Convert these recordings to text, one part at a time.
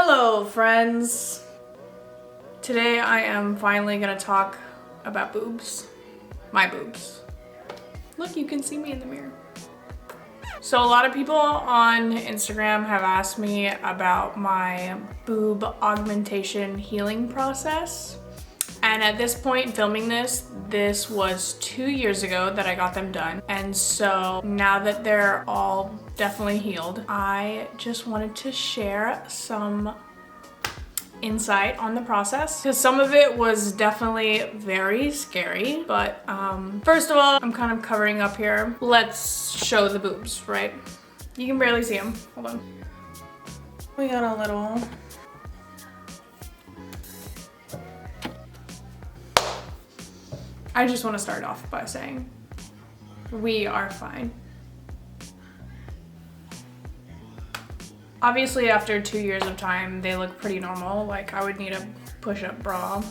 Hello friends! Today I am finally gonna talk about boobs. My boobs. Look, you can see me in the mirror. So a lot of people on Instagram have asked me about my boob augmentation healing process. And at this point, filming this was 2 years ago that I got them done. And so now that they're all definitely healed, I just wanted to share some insight on the process, because some of it was definitely very scary. But first of all, I'm kind of covering up here. Let's show the boobs, right? You can barely see them. Hold on. We got a little... I just want to start off by saying we are fine. Obviously, after 2 years of time, they look pretty normal. Like, I would need a push-up bra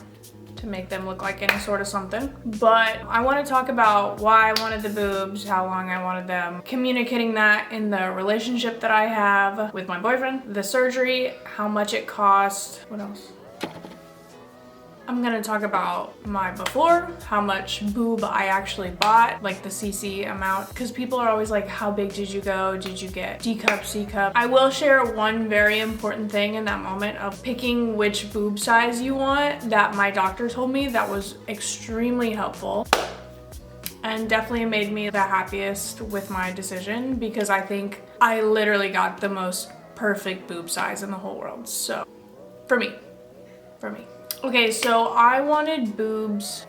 to make them look like any sort of something. But I want to talk about why I wanted the boobs, how long I wanted them, communicating that in the relationship that I have with my boyfriend, the surgery, how much it cost, what else? I'm gonna talk about my before, how much boob I actually bought, like the cc amount, because people are always like, how big did you go? Did you get D cup, C cup? I will share one very important thing in that moment of picking which boob size you want that my doctor told me that was extremely helpful and definitely made me the happiest with my decision, because I think I literally got the most perfect boob size in the whole world. So for me. Okay, so I've wanted boobs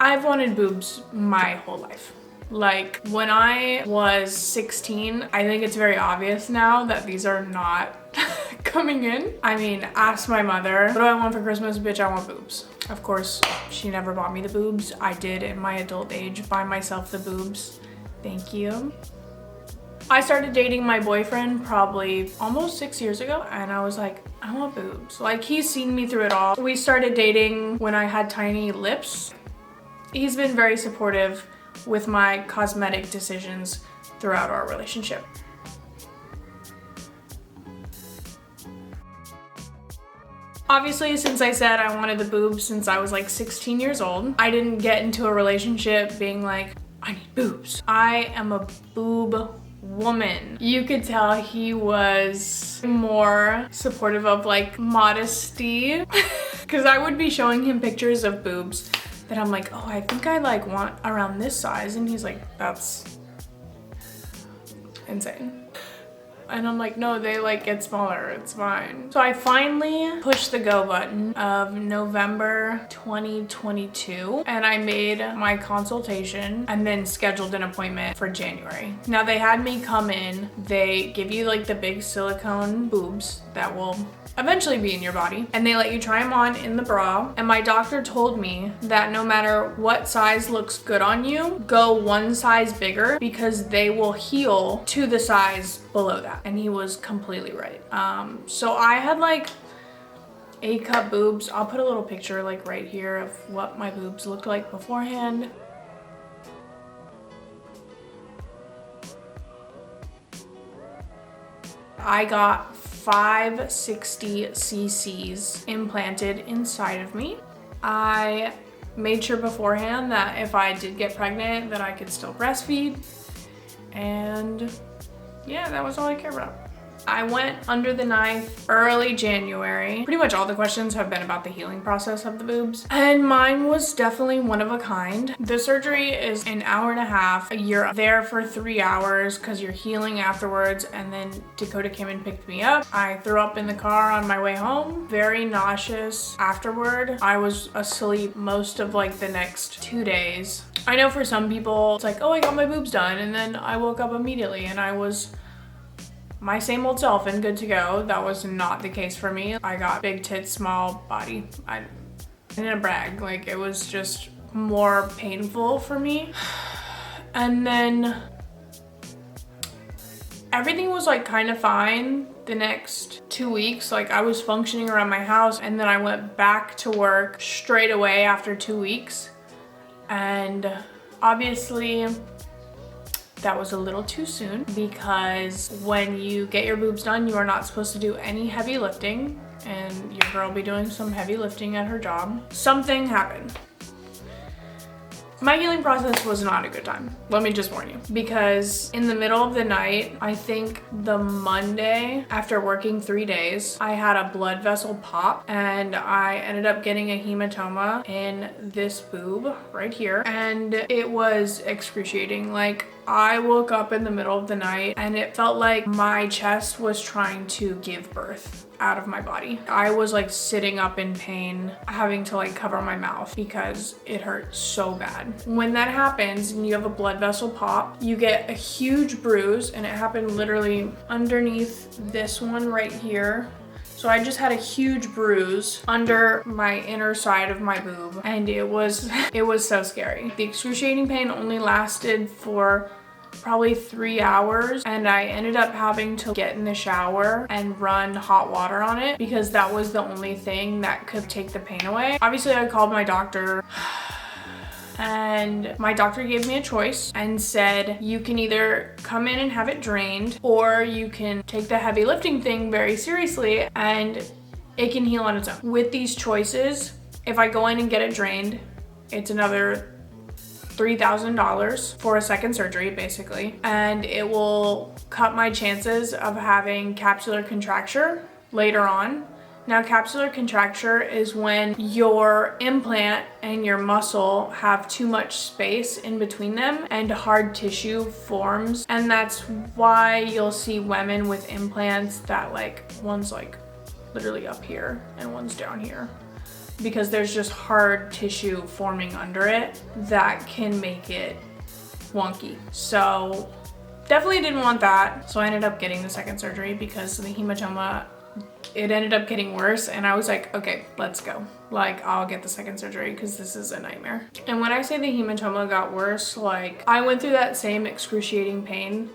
my whole life. Like, when I was 16, I think it's very obvious now that these are not coming in. I mean, ask my mother, what do I want for Christmas? Bitch, I want boobs. Of course, she never bought me the boobs. I did in my adult age buy myself the boobs. Thank you. I started dating my boyfriend probably almost 6 years ago, and I was like, I want boobs. Like, he's seen me through it all. We started dating when I had tiny lips. He's been very supportive with my cosmetic decisions throughout our relationship. Obviously, since I said I wanted the boobs since I was like 16 years old, I didn't get into a relationship being like, I need boobs. I am a boob woman. You could tell he was more supportive of like modesty, because I would be showing him pictures of boobs that I'm like, oh, I think I like want around this size, and he's like, that's insane. And I'm like, no, they like get smaller, it's fine. So I finally pushed the go button of November 2022, and I made my consultation and then scheduled an appointment for January. Now, they had me come in, they give you like the big silicone boobs that will eventually be in your body, and they let you try them on in the bra. And my doctor told me that no matter what size looks good on you, go one size bigger, because they will heal to the size below that. And he was completely right. So I had like A cup boobs. I'll put a little picture like right here of what my boobs looked like beforehand. I got 560 cc's implanted inside of me. I made sure beforehand that if I did get pregnant that I could still breastfeed, and yeah, that was all I cared about. I went under the knife early January. Pretty much all the questions have been about the healing process of the boobs, and mine was definitely one of a kind. The surgery is an hour and a half. You're there for 3 hours because you're healing afterwards, and then Dakota came and picked me up. I threw up in the car on my way home. Very nauseous afterward. I was asleep most of like the next 2 days. I know for some people, it's like, oh, I got my boobs done, and then I woke up immediately and I was my same old self and good to go. That was not the case for me. I got big tits, small body. I didn't brag, like it was just more painful for me. And then everything was like kind of fine the next 2 weeks. Like, I was functioning around my house, and then I went back to work straight away after 2 weeks. And obviously that was a little too soon, because when you get your boobs done, you are not supposed to do any heavy lifting. and your girl be doing some heavy lifting at her job. Something happened. My healing process was not a good time. Let me just warn you. Because in the middle of the night, I think the Monday after working 3 days, I had a blood vessel pop and I ended up getting a hematoma in this boob right here. And it was excruciating. Like, I woke up in the middle of the night and it felt like my chest was trying to give birth out of my body. I was like sitting up in pain, having to like cover my mouth because it hurt so bad. When that happens and you have a blood vessel pop, you get a huge bruise, and it happened literally underneath this one right here. So I just had a huge bruise under my inner side of my boob, and it was so scary. The excruciating pain only lasted for probably 3 hours, and I ended up having to get in the shower and run hot water on it because that was the only thing that could take the pain away. Obviously, I called my doctor and my doctor gave me a choice and said, you can either come in and have it drained, or you can take the heavy lifting thing very seriously and it can heal on its own. With these choices, if I go in and get it drained, it's another $3,000 for a second surgery, basically, and it will cut my chances of having capsular contracture later on. Now, capsular contracture is when your implant and your muscle have too much space in between them and hard tissue forms, and that's why you'll see women with implants that like one's like literally up here and one's down here, because there's just hard tissue forming under it that can make it wonky. So definitely didn't want that. So I ended up getting the second surgery because the hematoma, it ended up getting worse, and I was like, okay, let's go. Like, I'll get the second surgery because this is a nightmare. And when I say the hematoma got worse, like, I went through that same excruciating pain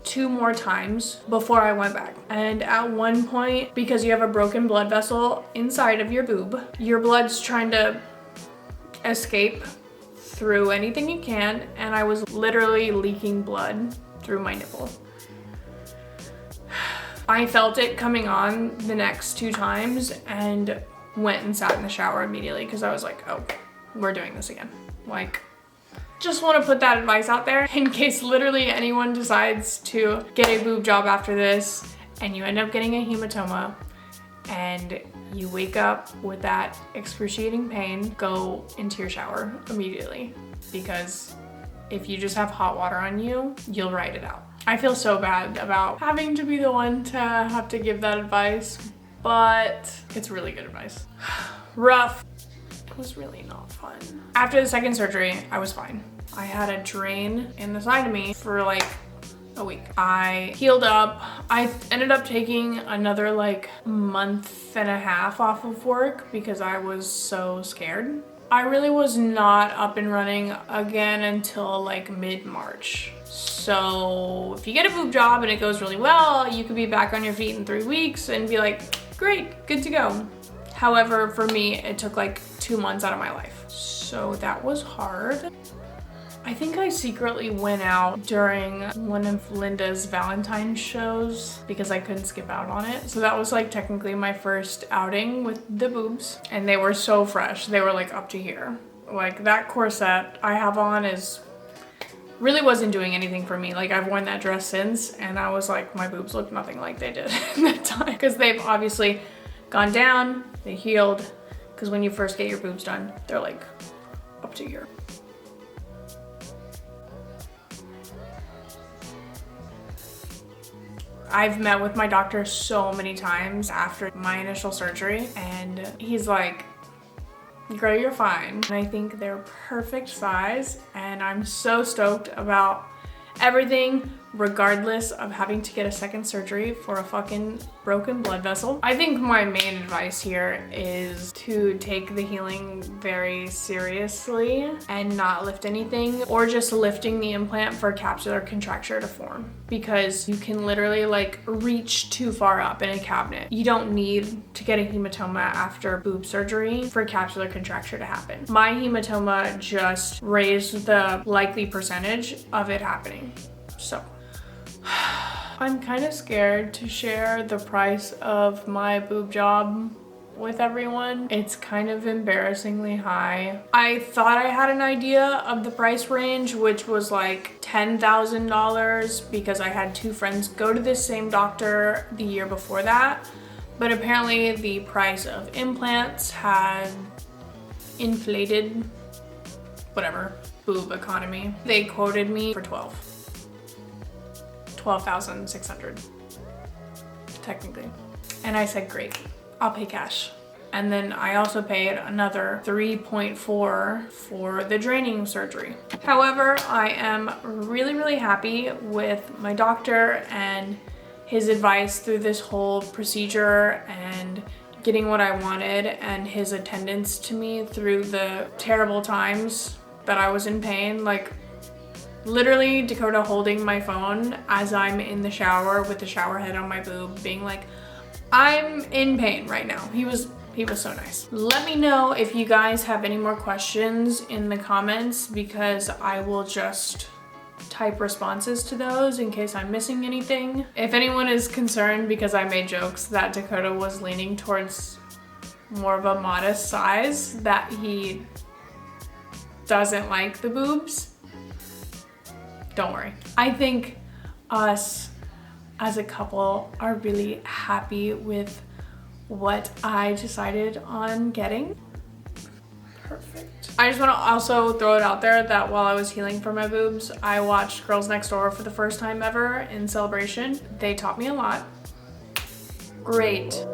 2 more times before I went back. And at one point, because you have a broken blood vessel inside of your boob, your blood's trying to escape through anything it can, and I was literally leaking blood through my nipple. I felt it coming on the next 2 times and went and sat in the shower immediately because I was like, oh, we're doing this again. Like, just want to put that advice out there in case literally anyone decides to get a boob job after this and you end up getting a hematoma and you wake up with that excruciating pain, go into your shower immediately, because if you just have hot water on you, you'll ride it out. I feel so bad about having to be the one to have to give that advice, but it's really good advice. Rough. It was really not fun. After the second surgery, I was fine. I had a drain in the side of me for like a week. I healed up. I ended up taking another like month and a half off of work because I was so scared. I really was not up and running again until like mid-March. So if you get a boob job and it goes really well, you could be back on your feet in 3 weeks and be like, great, good to go. However, for me, it took like 2 months out of my life. So that was hard. I think I secretly went out during one of Linda's Valentine's shows because I couldn't skip out on it. So that was like technically my first outing with the boobs, and they were so fresh. They were like up to here. Like, that corset I have on is really wasn't doing anything for me. Like, I've worn that dress since, and I was like, my boobs look nothing like they did at that time, because they've obviously gone down, they healed, because when you first get your boobs done, they're like up to here. I've met with my doctor so many times after my initial surgery, and he's like, girl, you're fine. And I think they're perfect size, and I'm so stoked about everything, regardless of having to get a second surgery for a fucking broken blood vessel. I think my main advice here is to take the healing very seriously and not lift anything, or just lifting the implant for capsular contracture to form, because you can literally like reach too far up in a cabinet. You don't need to get a hematoma after boob surgery for capsular contracture to happen. My hematoma just raised the likely percentage of it happening. So I'm kind of scared to share the price of my boob job with everyone. It's kind of embarrassingly high. I thought I had an idea of the price range, which was like $10,000 because I had 2 friends go to this same doctor the year before that. But apparently the price of implants had inflated, whatever, boob economy. They quoted me for 12,600 technically. And I said, great, I'll pay cash. And then I also paid another 3.4 for the draining surgery. However, I am really happy with my doctor and his advice through this whole procedure and getting what I wanted, and his attendance to me through the terrible times that I was in pain. Like literally Dakota holding my phone as I'm in the shower with the shower head on my boob being like, I'm in pain right now. He was so nice. Let me know if you guys have any more questions in the comments, because I will just type responses to those in case I'm missing anything. If anyone is concerned because I made jokes that Dakota was leaning towards more of a modest size, that he doesn't like the boobs, don't worry. I think us as a couple are really happy with what I decided on getting. Perfect. I just want to also throw it out there that while I was healing for my boobs, I watched Girls Next Door for the first time ever in celebration. They taught me a lot. Great